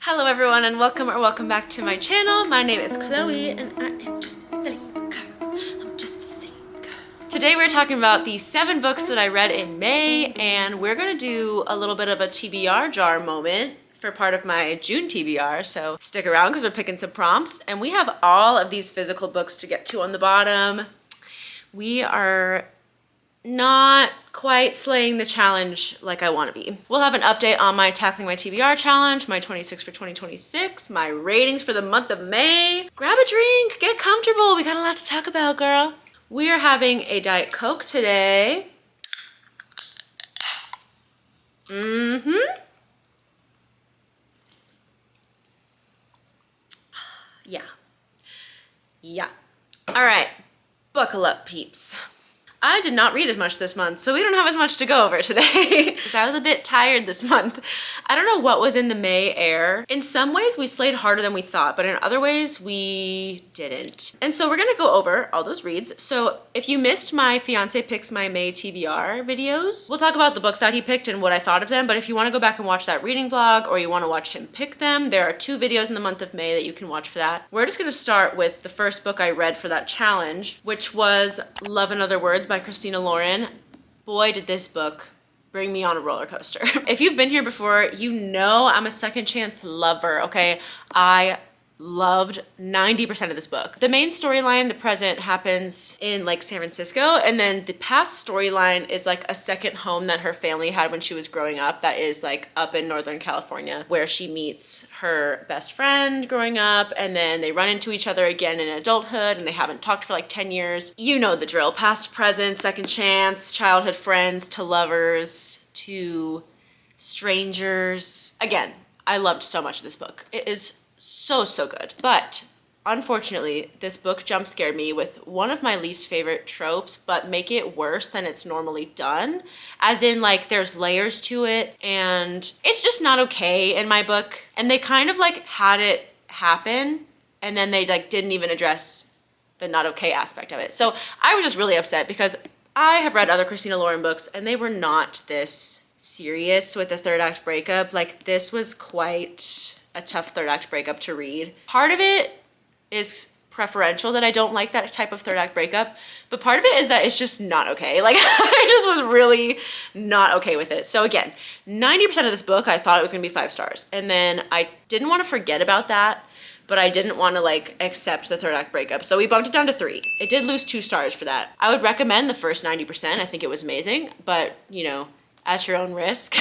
Hello everyone and welcome back to my channel. My name is Chloe and I am just a silly girl. I'm just a silly girl. Today we're talking about the 7 books that I read in May, and we're gonna do a little bit of a TBR jar moment for part of my June TBR, so stick around because we're picking some prompts. And we have all of these physical books to get to on the bottom. We are not quite slaying the challenge like I want to be. We'll have an update on my Tackling My TBR challenge, my 26 for 2026, my ratings for the month of May. Grab a drink, get comfortable. We got a lot to talk about, girl. We are having a Diet Coke today. Yeah. All right, buckle up, peeps. I did not read as much this month, so we don't have as much to go over today because I was a bit tired this month. I don't know what was in the May air. In some ways, we slayed harder than we thought, but in other ways, we didn't. And so we're gonna go over all those reads. So if you missed my fiance picks my May TBR videos, we'll talk about the books that he picked and what I thought of them. But if you wanna go back and watch that reading vlog or you wanna watch him pick them, there are 2 videos in the month of May that you can watch for that. We're just gonna start with the first book I read for that challenge, which was Love and Other Words by Christina. Boy, did this book bring me on a roller coaster. If you've been here before, you know I'm a second chance lover, okay? I loved 90% of this book. The main storyline, the present, happens in like San Francisco, and then the past storyline is like a second home that her family had when she was growing up that is like up in Northern California, where she meets her best friend growing up, and then they run into each other again in adulthood, and they haven't talked for like 10 years. You know the drill. Past, present, second chance, childhood friends to lovers to strangers. Again, I loved so much of this book. It is so good. But unfortunately, this book jump scared me with one of my least favorite tropes, but make it worse than it's normally done. As in, like, there's layers to it and it's just not okay in my book. And they kind of like had it happen and then they like didn't even address the not okay aspect of it. So I was just really upset because I have read other Christina Lauren books and they were not this serious with the third act breakup. Like, this was quite a tough third act breakup to read. Part of it is preferential that I don't like that type of third act breakup, but part of it is that it's just not okay. Like, I just was really not okay with it. So again, 90% of this book, I thought it was gonna be 5 stars. And then I didn't wanna forget about that, but I didn't wanna like accept the third act breakup. So we bumped it down to 3. It did lose 2 stars for that. I would recommend the first 90%. I think it was amazing, but you know, at your own risk.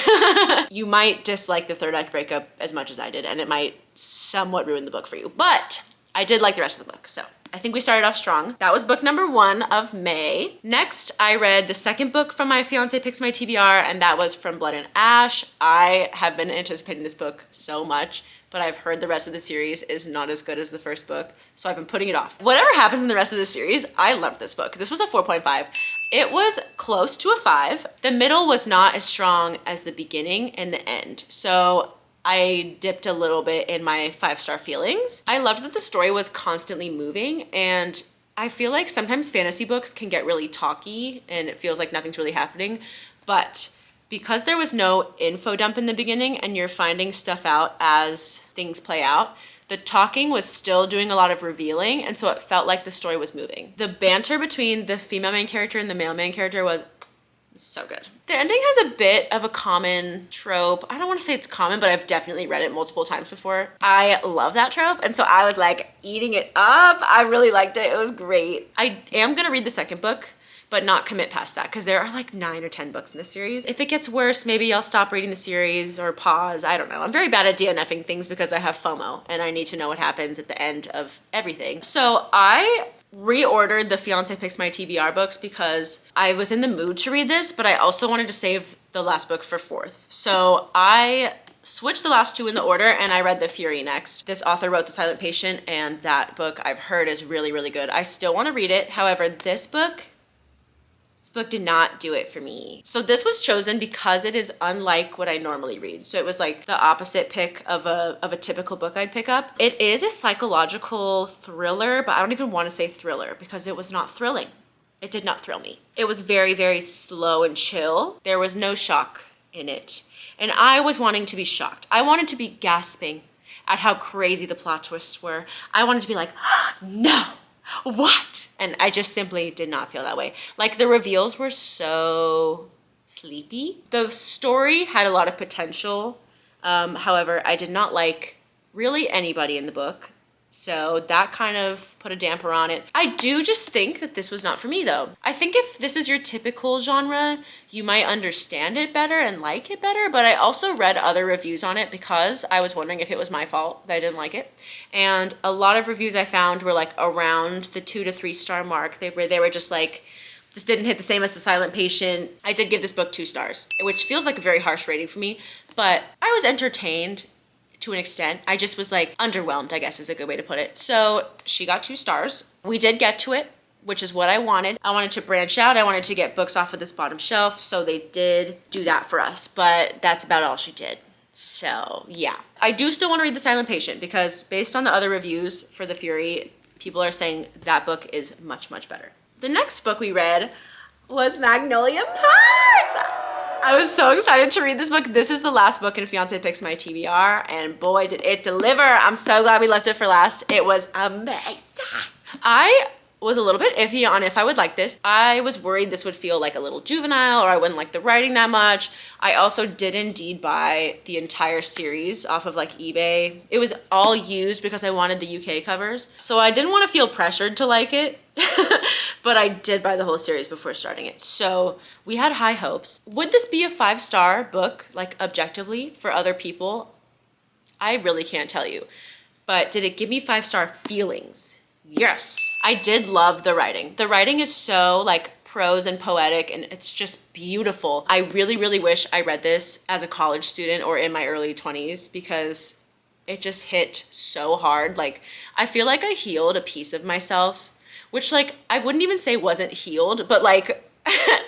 You might dislike the third act breakup as much as I did, and it might somewhat ruin the book for you. But I did like the rest of the book, so I think we started off strong. That was book number 1 of May. Next, I read the second book from my fiance picks my TBR, and that was From Blood and Ash. I have been anticipating this book so much, but I've heard the rest of the series is not as good as the first book, so I've been putting it off. Whatever happens in the rest of the series, I loved this book. This was a 4.5. It was close to a 5. The middle was not as strong as the beginning and the end, so I dipped a little bit in my 5-star feelings. I loved that the story was constantly moving, and I feel like sometimes fantasy books can get really talky and it feels like nothing's really happening, but because there was no info dump in the beginning and you're finding stuff out as things play out, the talking was still doing a lot of revealing, and so it felt like the story was moving. The banter between the female main character and the male main character was so good. The ending has a bit of a common trope. I don't want to say it's common, but I've definitely read it multiple times before. I love that trope, and so I was like eating it up. I really liked it. It was great. I am gonna read the second book, but not commit past that because there are like 9 or 10 books in this series. If it gets worse, maybe I'll stop reading the series or pause. I don't know. I'm very bad at DNFing things because I have FOMO and I need to know what happens at the end of everything. So I reordered the Fiance Picks My TBR books because I was in the mood to read this, but I also wanted to save the last book for 4th. So I switched the last 2 in the order and I read The Fury next. This author wrote The Silent Patient, and that book I've heard is really good. I still want to read it. However, this book did not do it for me. So this was chosen because it is unlike what I normally read. So it was like the opposite pick of a typical book I'd pick up. It is a psychological thriller, but I don't even want to say thriller because it was not thrilling. It did not thrill me. It was very slow and chill. There was no shock in it. And I was wanting to be shocked. I wanted to be gasping at how crazy the plot twists were. I wanted to be like, no, what? And I just simply did not feel that way. Like, the reveals were so sleepy. The story had a lot of potential. However, I did not like really anybody in the book. So that kind of put a damper on it. I do just think that this was not for me though. I think if this is your typical genre, you might understand it better and like it better, but I also read other reviews on it because I was wondering if it was my fault that I didn't like it. And a lot of reviews I found were like around the 2 to 3 star mark. They were just like, this didn't hit the same as The Silent Patient. I did give this book 2 stars, which feels like a very harsh rating for me, but I was entertained to an extent. I just was like underwhelmed, I guess is a good way to put it. So she got 2 stars. We did get to it, which is what I wanted. I wanted to branch out. I wanted to get books off of this bottom shelf. So they did do that for us, but that's about all she did. So yeah, I do still want to read The Silent Patient because based on the other reviews for The Fury, people are saying that book is much, much better. The next book we read was Magnolia Parks. I was so excited to read this book. This is the last book in Fiance Picks My TBR, and boy, did it deliver. I'm so glad we left it for last. It was amazing. I was a little bit iffy on if I would like this. I was worried this would feel like a little juvenile or I wouldn't like the writing that much. I also did indeed buy the entire series off of like eBay. It was all used because I wanted the UK covers. So I didn't want to feel pressured to like it, but I did buy the whole series before starting it. So we had high hopes. Would this be a 5-star book, like objectively for other people? I really can't tell you. But did it give me 5-star feelings? Yes. I did love the writing. The writing is so like prose and poetic and it's just beautiful. I really, really wish I read this as a college student or in my early 20s because it just hit so hard. Like, I feel like I healed a piece of myself, which like I wouldn't even say wasn't healed, but like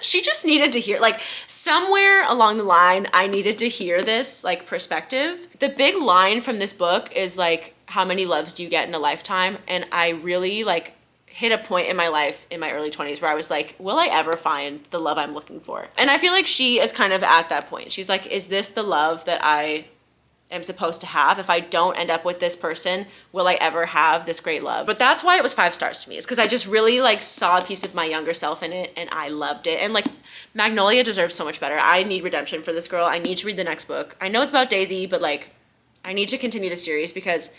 she just needed to hear, like somewhere along the line, I needed to hear this like perspective. The big line from this book is like, how many loves do you get in a lifetime? And I really like hit a point in my life in my early 20s where I was like, will I ever find the love I'm looking for? And I feel like she is kind of at that point. She's like, is this the love that I am supposed to have? If I don't end up with this person, will I ever have this great love? But that's why it was 5 stars to me. It's because I just really like saw a piece of my younger self in it and I loved it. And like Magnolia deserves so much better. I need redemption for this girl. I need to read the next book. I know it's about Daisy, but like I need to continue the series because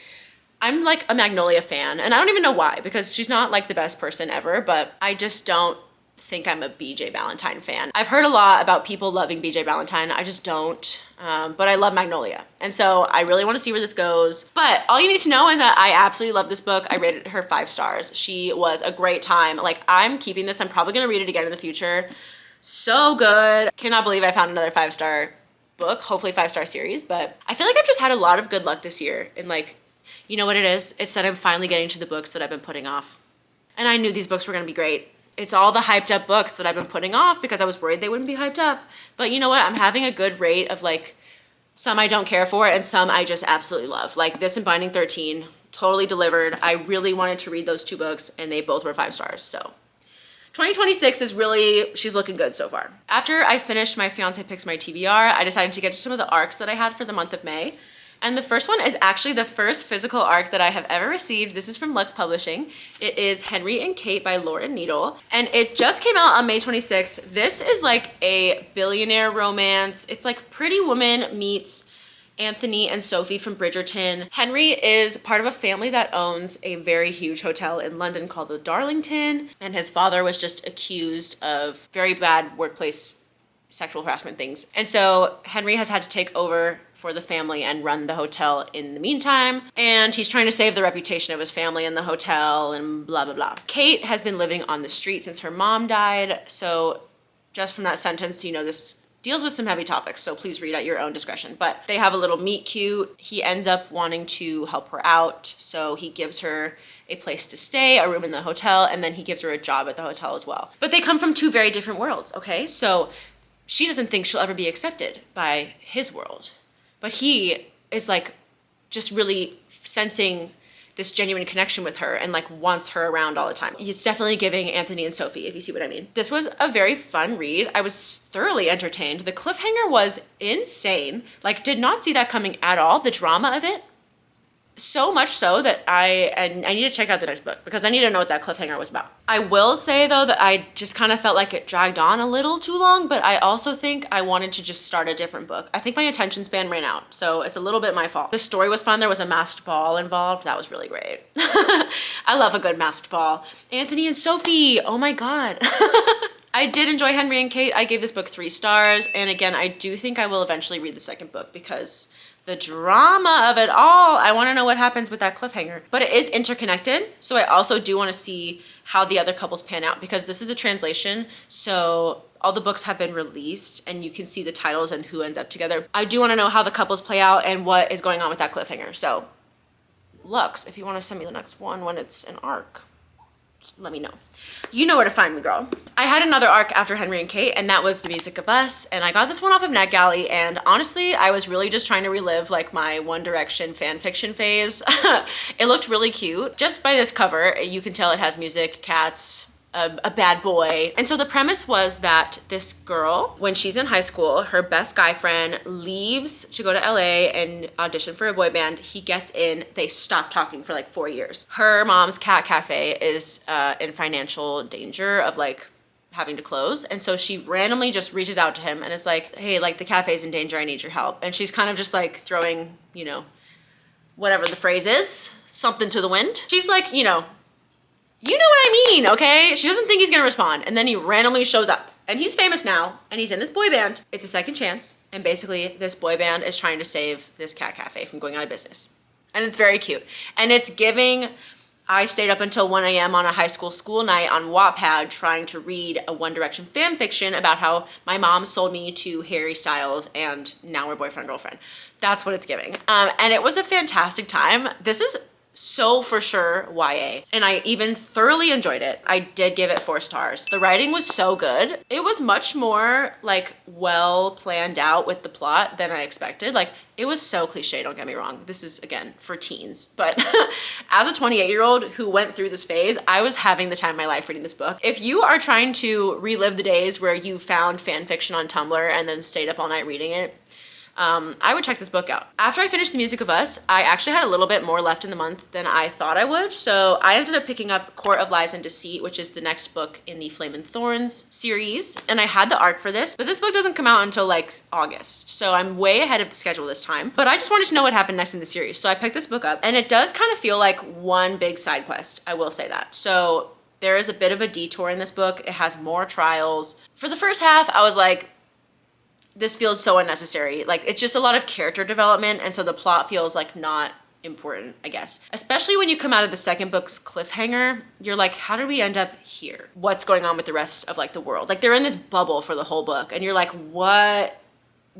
I'm like a Magnolia fan and I don't even know why, because she's not like the best person ever, but I just don't think I'm a BJ Valentine fan. I've heard a lot about people loving BJ Valentine. I just don't, but I love Magnolia. And so I really want to see where this goes. But all you need to know is that I absolutely love this book. I rated her 5 stars. She was a great time. Like, I'm keeping this. I'm probably going to read it again in the future. So good. Cannot believe I found another 5-star book, hopefully 5-star series. But I feel like I've just had a lot of good luck this year. And like, you know what it is? It's that I'm finally getting to the books that I've been putting off. And I knew these books were going to be great. It's all the hyped up books that I've been putting off because I was worried they wouldn't be hyped up. But you know what? I'm having a good rate of like some I don't care for and some I just absolutely love. Like this and Binding 13 totally delivered. I really wanted to read those 2 books and they both were 5 stars. So 2026 is really, she's looking good so far. After I finished my Fiance Picks My TBR, I decided to get to some of the arcs that I had for the month of May. And the first one is actually the first physical arc that I have ever received. This is from Lux Publishing. It is Henry and Kate by Laura Kneidl. And it just came out on May 26th. This is like a billionaire romance. It's like Pretty Woman meets Anthony and Sophie from Bridgerton. Henry is part of a family that owns a very huge hotel in London called the Darlington. And his father was just accused of very bad workplace sexual harassment things. And so Henry has had to take over for the family and run the hotel in the meantime. And he's trying to save the reputation of his family in the hotel and blah, blah, blah. Kate has been living on the street since her mom died. So just from that sentence, you know, this deals with some heavy topics, so please read at your own discretion. But they have a little meet cute. He ends up wanting to help her out, so he gives her a place to stay, a room in the hotel, and then he gives her a job at the hotel as well. But they come from 2 very different worlds, okay? So she doesn't think she'll ever be accepted by his world. But he is like just really sensing this genuine connection with her and like wants her around all the time. It's definitely giving Anthony and Sophie, if you see what I mean. This was a very fun read. I was thoroughly entertained. The cliffhanger was insane. Like, did not see that coming at all. The drama of it So much so that I need to check out the next book because I need to know what that cliffhanger was about. I will say though that I just kind of felt like it dragged on a little too long, but I also think I wanted to just start a different book. I think my attention span ran out, so it's a little bit my fault. The story was fun. There was a masked ball involved. That was really great. I love a good masked ball. Anthony and Sophie, oh my God. I did enjoy Henry and Kate. I gave this book 3 stars. And again, I do think I will eventually read the second book because the drama of it all, I want to know what happens with that cliffhanger. But it is interconnected, so I also do want to see how the other couples pan out because this is a translation, so all the books have been released and you can see the titles and who ends up together. I do want to know how the couples play out and what is going on with that cliffhanger. So, Lux, if you want to send me the next one when it's an arc, let me know. You know where to find me, girl. I had another arc after Henry and Kate, and that was The Music of Us, and I got this one off of NetGalley, and honestly, I was really just trying to relive like my One Direction fan fiction phase. It looked really cute. Just by this cover, you can tell it has music, cats, a bad boy. And so the premise was that this girl, when she's in high school, her best guy friend leaves to go to LA and audition for a boy band. He gets in, they stop talking for like 4 years. Her mom's cat cafe is in financial danger of like having to close. And so she randomly just reaches out to him and is like, hey, like the cafe's in danger, I need your help. And she's kind of just like throwing, you know, whatever the phrase is, something to the wind. She's like, you know what I mean, okay? She doesn't think he's gonna respond, and then he randomly shows up. And he's famous now, and he's in this boy band. It's a second chance, and basically this boy band is trying to save this cat cafe from going out of business. And it's very cute. And it's giving, I stayed up until 1 a.m. on a high school night on Wattpad trying to read a One Direction fan fiction about how my mom sold me to Harry Styles and now we're boyfriend, girlfriend. That's what it's giving. And it was a fantastic time. This is so for sure YA, and I even thoroughly enjoyed it. I did give it 4 stars. The writing was so good. It was much more like well planned out with the plot than I expected. Like it was so cliche, don't get me wrong. This is again for teens, but as a 28-year-old who went through this phase, I was having the time of my life reading this book. If you are trying to relive the days where you found fan fiction on Tumblr and then stayed up all night reading it, I would check this book out. After I finished The Music of Us, I actually had a little bit more left in the month than I thought I would. So I ended up picking up Court of Lies and Deceit, which is the next book in the Flame and Thorns series. And I had the arc for this, but this book doesn't come out until like August. So I'm way ahead of the schedule this time. But I just wanted to know what happened next in the series. So I picked this book up, and it does kind of feel like one big side quest. I will say that. So there is a bit of a detour in this book. It has more trials. For the first half, I was like, this feels so unnecessary. Like it's just a lot of character development, and so the plot feels like not important, I guess. Especially when you come out of the second book's cliffhanger, you're like, how did we end up here? What's going on with the rest of like the world? Like they're in this bubble for the whole book, and you're like, what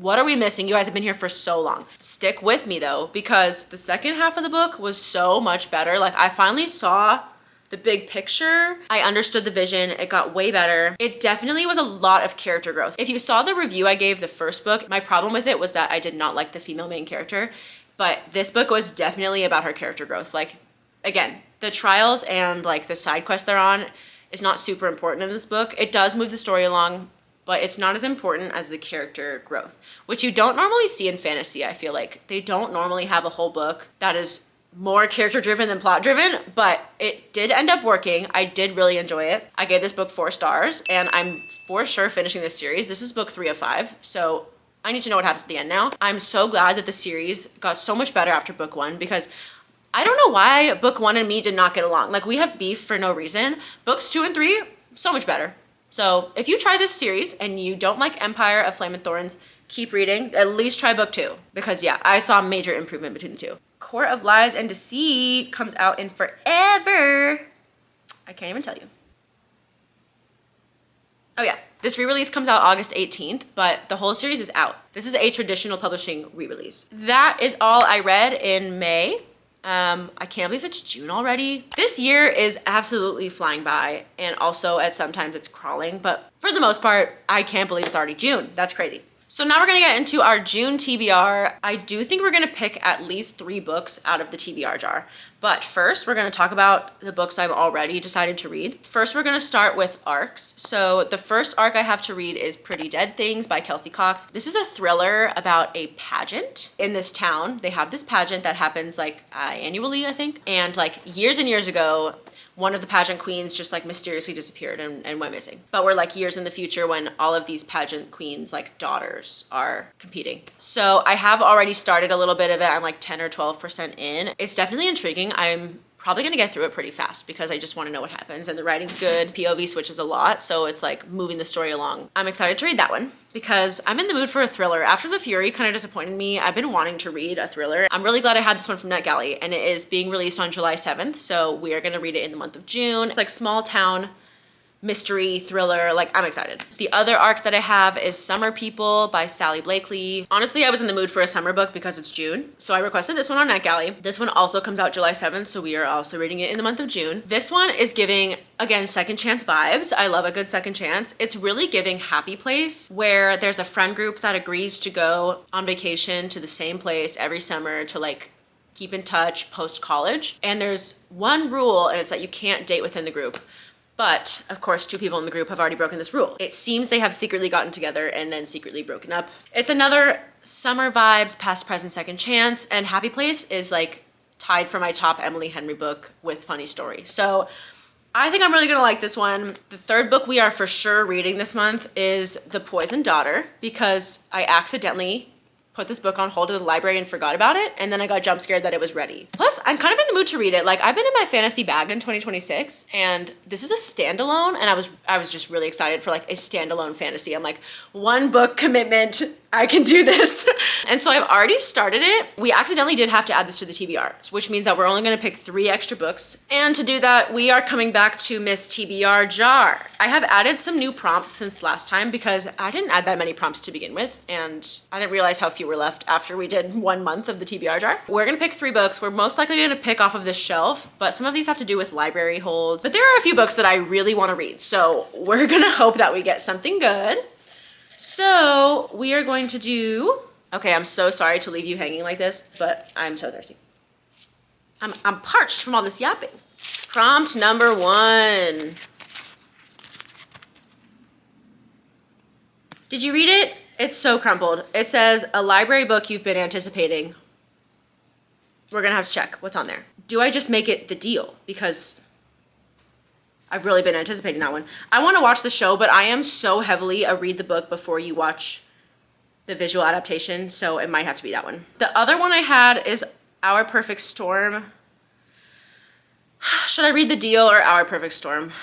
are we missing? You guys have been here for so long. Stick with me though, because the second half of the book was so much better. Like I finally saw the big picture. I understood the vision. It got way better. It definitely was a lot of character growth. If you saw the review I gave the first book, my problem with it was that I did not like the female main character, but this book was definitely about her character growth. Like, again, the trials and like the side quest they're on is not super important in this book. It does move the story along, but it's not as important as the character growth, which you don't normally see in fantasy. I feel like they don't normally have a whole book that is more character driven than plot driven, but it did end up working. I did really enjoy it. I gave this book 4 stars, and I'm for sure finishing this series. This is book 3 of 5, so I need to know what happens at the end now. I'm so glad that the series got so much better after book 1, because I don't know why book 1 and me did not get along. Like we have beef for no reason. Books 2 and 3, so much better. So if you try this series and you don't like Empire of Flame and Thorns, keep reading. At least try book 2, because yeah, I saw major improvement between the two. Court of Lies and Deceit comes out in forever. I can't even tell you. Oh yeah, this re-release comes out August 18th, but the whole series is out. This is a traditional publishing re-release. That is all I read in May. I can't believe it's June already. This year is absolutely flying by, and also at sometimes it's crawling, but for the most part, I can't believe it's already June. That's crazy. So now we're gonna get into our June TBR. I do think we're gonna pick at least 3 books out of the TBR jar. But first, we're gonna talk about the books I've already decided to read. First, we're gonna start with arcs. So the first arc I have to read is Pretty Dead Things by Kelsey Cox. This is a thriller about a pageant in this town. They have this pageant that happens like annually, I think. And like years and years ago, one of the pageant queens just like mysteriously disappeared and went missing. But we're like years in the future when all of these pageant queens like daughters are competing. So I have already started a little bit of it. I'm like 10 or 12% in. It's definitely intriguing. I'm probably gonna get through it pretty fast because I just wanna know what happens, and the writing's good. POV switches a lot, so it's like moving the story along. I'm excited to read that one because I'm in the mood for a thriller. After The Fury kind of disappointed me, I've been wanting to read a thriller. I'm really glad I had this one from NetGalley, and it is being released on July 7th, so we are gonna read it in the month of June. Like small town mystery thriller, like I'm excited. The other arc that I have is Summer People by Sally Blakely. Honestly, I was in the mood for a summer book because it's June, so I requested this one on NetGalley. This one also comes out July 7th, so we are also reading it in the month of June. This one is giving, again, second chance vibes. I love a good second chance. It's really giving Happy Place, where there's a friend group that agrees to go on vacation to the same place every summer to like keep in touch post-college. And there's one rule, and it's that you can't date within the group. But of course, 2 people in the group have already broken this rule. It seems they have secretly gotten together and then secretly broken up. It's another summer vibes, past, present, second chance, and Happy Place is like tied for my top Emily Henry book with funny story. So I think I'm really gonna like this one. The third book we are for sure reading this month is The Poisoned Daughter, because I accidentally put this book on hold at the library and forgot about it, and then I got jump scared that it was ready. Plus, I'm kind of in the mood to read it. Like, I've been in my fantasy bag in 2026, and this is a standalone, and I was just really excited for like a standalone fantasy. I'm like, 1 book commitment, I can do this. And so I've already started it. We accidentally did have to add this to the TBR, which means that we're only gonna pick 3 extra books. And to do that, we are coming back to Miss TBR Jar. I have added some new prompts since last time because I didn't add that many prompts to begin with, and I didn't realize how few were left after we did 1 month of the TBR jar. We're gonna pick 3 books. We're most likely gonna pick off of this shelf, but some of these have to do with library holds. But there are a few books that I really wanna read, so we're gonna hope that we get something good. So we are going to do, okay, I'm so sorry to leave you hanging like this, but I'm so thirsty. I'm parched from all this yapping. Prompt number 1. Did you read it? It's so crumpled. It says, a library book you've been anticipating. We're gonna have to check what's on there. Do I just make it The Deal? Because I've really been anticipating that one. I wanna watch the show, but I am so heavily a read the book before you watch the visual adaptation, so it might have to be that one. The other one I had is Our Perfect Storm. Should I read The Deal or Our Perfect Storm?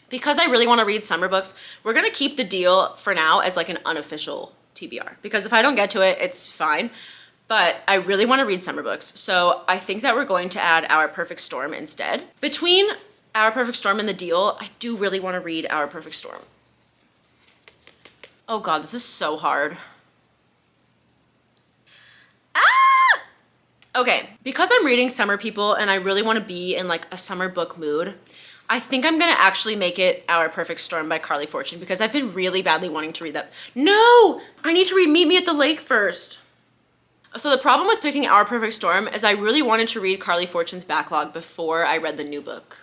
Because I really want to read summer books, we're going to keep The Deal for now as like an unofficial TBR. Because if I don't get to it, it's fine. But I really want to read summer books. So I think that we're going to add Our Perfect Storm instead. Between Our Perfect Storm and The Deal, I do really want to read Our Perfect Storm. Oh God, this is so hard. Ah! Okay, because I'm reading Summer People and I really want to be in like a summer book mood, I think I'm gonna actually make it Our Perfect Storm by Carley Fortune because I've been really badly wanting to read that. No! I need to read Meet Me at the Lake first. So the problem with picking Our Perfect Storm is I really wanted to read Carley Fortune's backlog before I read the new book.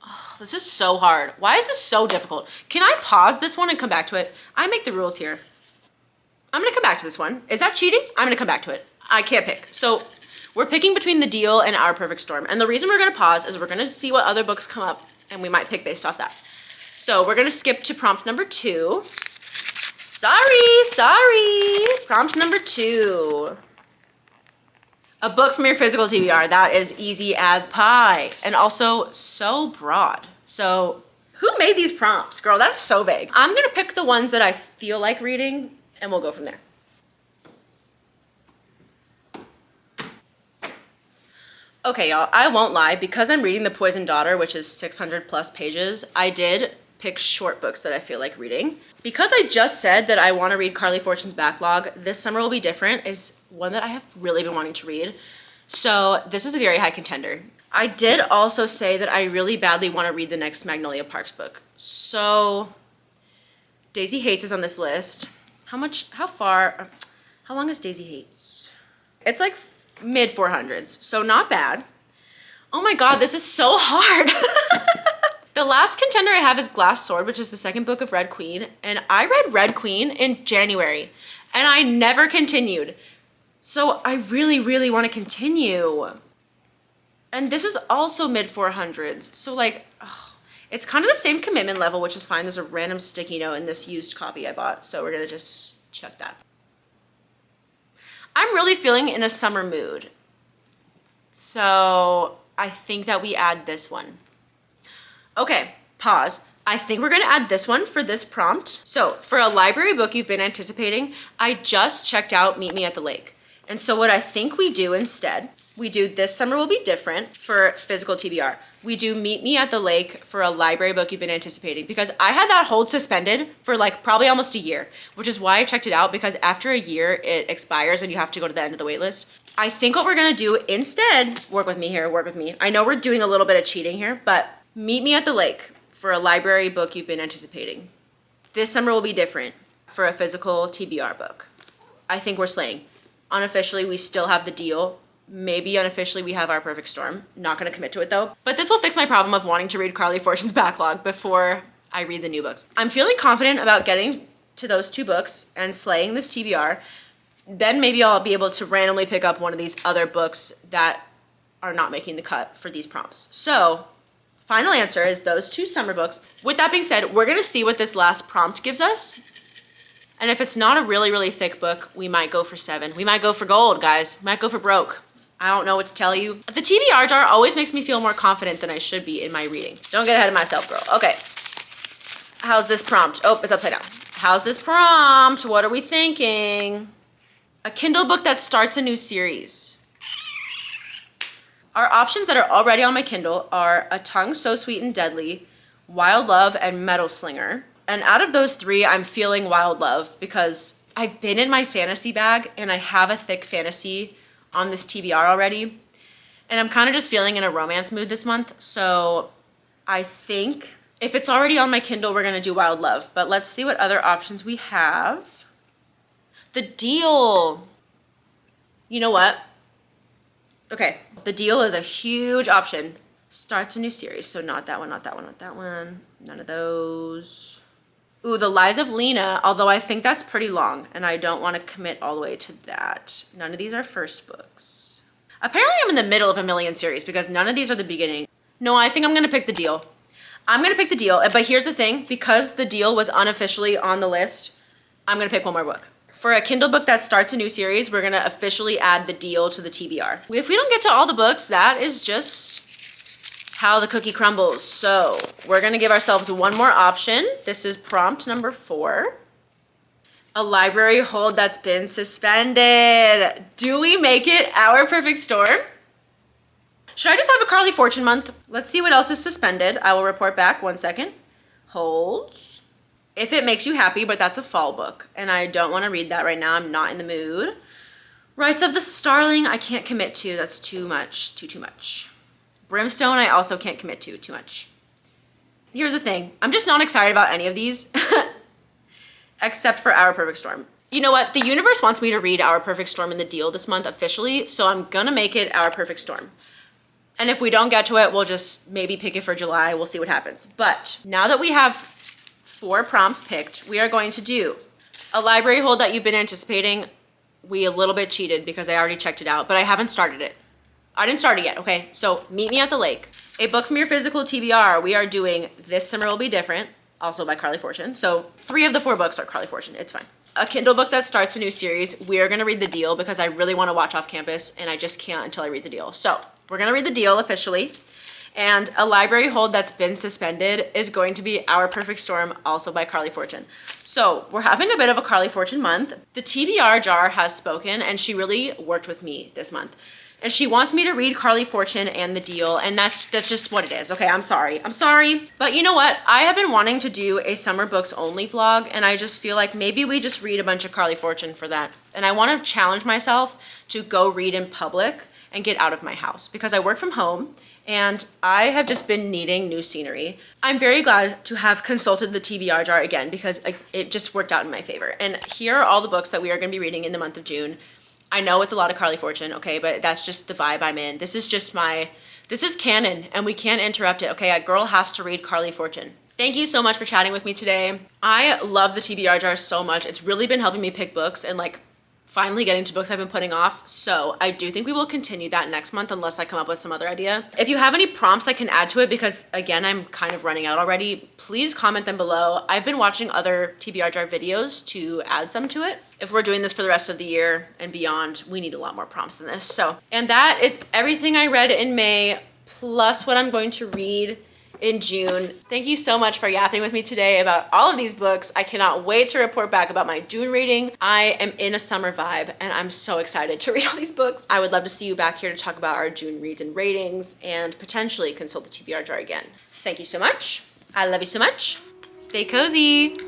Oh, this is so hard. Why is this so difficult? Can I pause this one and come back to it? I make the rules here. I'm gonna come back to this one. Is that cheating? I'm gonna come back to it. I can't pick. So we're picking between The Deal and Our Perfect Storm. And the reason we're gonna pause is we're gonna see what other books come up and we might pick based off that. So we're gonna skip to prompt number 2. Sorry. Prompt number 2. A book from your physical TBR. That is easy as pie. And also so broad. So who made these prompts? Girl, that's so vague. I'm gonna pick the ones that I feel like reading and we'll go from there. Okay, y'all, I won't lie. Because I'm reading The Poisoned Daughter, which is 600 plus pages, I did pick short books that I feel like reading. Because I just said that I want to read Carley Fortune's backlog, This Summer Will Be Different is one that I have really been wanting to read. So this is a very high contender. I did also say that I really badly want to read the next Magnolia Parks book. So Daisy Hates is on this list. how long is Daisy Hates? It's like mid 400s, so not bad. Oh my God, this is so hard. The last contender I have is Glass Sword, which is the second book of Red Queen. And I read Red Queen in January and I never continued. So I really, really want to continue. And this is also mid 400s. So like, it's kind of the same commitment level, which is fine. There's a random sticky note in this used copy I bought. So we're going to just check that. I'm really feeling in a summer mood. So I think that we add this one. Okay, pause. I think we're gonna add this one for this prompt. So for a library book you've been anticipating, I just checked out Meet Me at the Lake. And so what I think we do instead, we do This Summer Will Be Different for physical TBR. We do Meet Me at the Lake for a library book you've been anticipating, because I had that hold suspended for like probably almost a year, which is why I checked it out, because after a year it expires and you have to go to the end of the wait list. I think what we're gonna do instead, work with me here, work with me. I know we're doing a little bit of cheating here, but Meet Me at the Lake for a library book you've been anticipating. This Summer Will Be Different for a physical TBR book. I think we're slaying. Unofficially, we still have the deal. Maybe unofficially we have Our Perfect Storm. Not gonna commit to it though. But this will fix my problem of wanting to read Carley Fortune's backlog before I read the new books. I'm feeling confident about getting to those two books and slaying this TBR. Then maybe I'll be able to randomly pick up one of these other books that are not making the cut for these prompts. So, final answer is those two summer books. With that being said, we're gonna see what this last prompt gives us. And if it's not a really, really thick book, we might go for 7. We might go for gold, guys. We might go for broke. I don't know what to tell you. The TBR jar always makes me feel more confident than I should be in my reading. Don't get ahead of myself, girl. Okay. How's this prompt? Oh, it's upside down. How's this prompt? What are we thinking? A Kindle book that starts a new series. Our options that are already on my Kindle are A Tongue So Sweet and Deadly, Wild Love, and Metal Slinger. And out of those 3, I'm feeling Wild Love because I've been in my fantasy bag and I have a thick fantasy on this TBR already. And I'm kind of just feeling in a romance mood this month. So I think if it's already on my Kindle, we're gonna do Wild Love. But let's see what other options we have. The Deal. You know what? Okay, The Deal is a huge option. Starts a new series, so not that one, not that one, not that one. None of those. Ooh, The Lies of Lena, although I think that's pretty long, and I don't want to commit all the way to that. None of these are first books. Apparently I'm in the middle of a million series because none of these are the beginning. No, I think I'm gonna pick The Deal. I'm gonna pick The Deal, but here's the thing, because The Deal was unofficially on the list, I'm gonna pick one more book. For a Kindle book that starts a new series, we're gonna officially add The Deal to the TBR. If we don't get to all the books, that is just how the cookie crumbles. So we're gonna give ourselves one more option. This is prompt number 4. A library hold that's been suspended. Do we make it Our Perfect Storm? Should I just have a Carley Fortune month? Let's see what else is suspended. I will report back, 1 second. Holds. If It Makes You Happy, but that's a fall book, and I don't want to read that right now. I'm not in the mood. Rights of the Starling, I can't commit to. That's too much, too much. Brimstone, I also can't commit to, too much. Here's the thing. I'm just not excited about any of these, except for Our Perfect Storm. You know what? The universe wants me to read Our Perfect Storm in The Deal this month officially, so I'm gonna make it Our Perfect Storm. And if we don't get to it, we'll just maybe pick it for July. We'll see what happens. But now that we have 4 prompts picked, we are going to do a library hold that you've been anticipating. We a little bit cheated because I already checked it out, but I haven't started it. I didn't start it yet, okay? So Meet Me at the Lake. A book from your physical TBR. We are doing This Summer Will Be Different, also by Carley Fortune. So 3 of the 4 books are Carley Fortune, it's fine. A Kindle book that starts a new series. We are gonna read The Deal because I really wanna watch Off Campus and I just can't until I read The Deal. So we're gonna read The Deal officially. And a library hold that's been suspended is going to be Our Perfect Storm, also by Carley Fortune. So we're having a bit of a Carley Fortune month. The TBR jar has spoken and she really worked with me this month. And she wants me to read Carley Fortune and The Deal, and that's just what it is. Okay, I'm sorry. But you know what? I have been wanting to do a summer books only vlog, and I just feel like maybe we just read a bunch of Carley Fortune for that. And I want to challenge myself to go read in public and get out of my house because I work from home and I have just been needing new scenery. I'm very glad to have consulted the TBR jar again because it just worked out in my favor. And here are all the books that we are going to be reading in the month of June. I know it's a lot of Carley Fortune, okay, but that's just the vibe I'm in. This is canon and we can't interrupt it, okay? A girl has to read Carley Fortune. Thank you so much for chatting with me today. I love the TBR jar so much. It's really been helping me pick books and like finally getting to books I've been putting off. So I do think we will continue that next month unless I come up with some other idea. If you have any prompts I can add to it, because again, I'm kind of running out already, please comment them below. I've been watching other TBR jar videos to add some to it. If we're doing this for the rest of the year and beyond, we need a lot more prompts than this. So, and that is everything I read in May, plus what I'm going to read in June. Thank you so much for yapping with me today about all of these books. I cannot wait to report back about my June reading. I am in a summer vibe and I'm so excited to read all these books. I would love to see you back here to talk about our June reads and ratings and potentially consult the TBR jar again. Thank you so much. I love you so much. Stay cozy.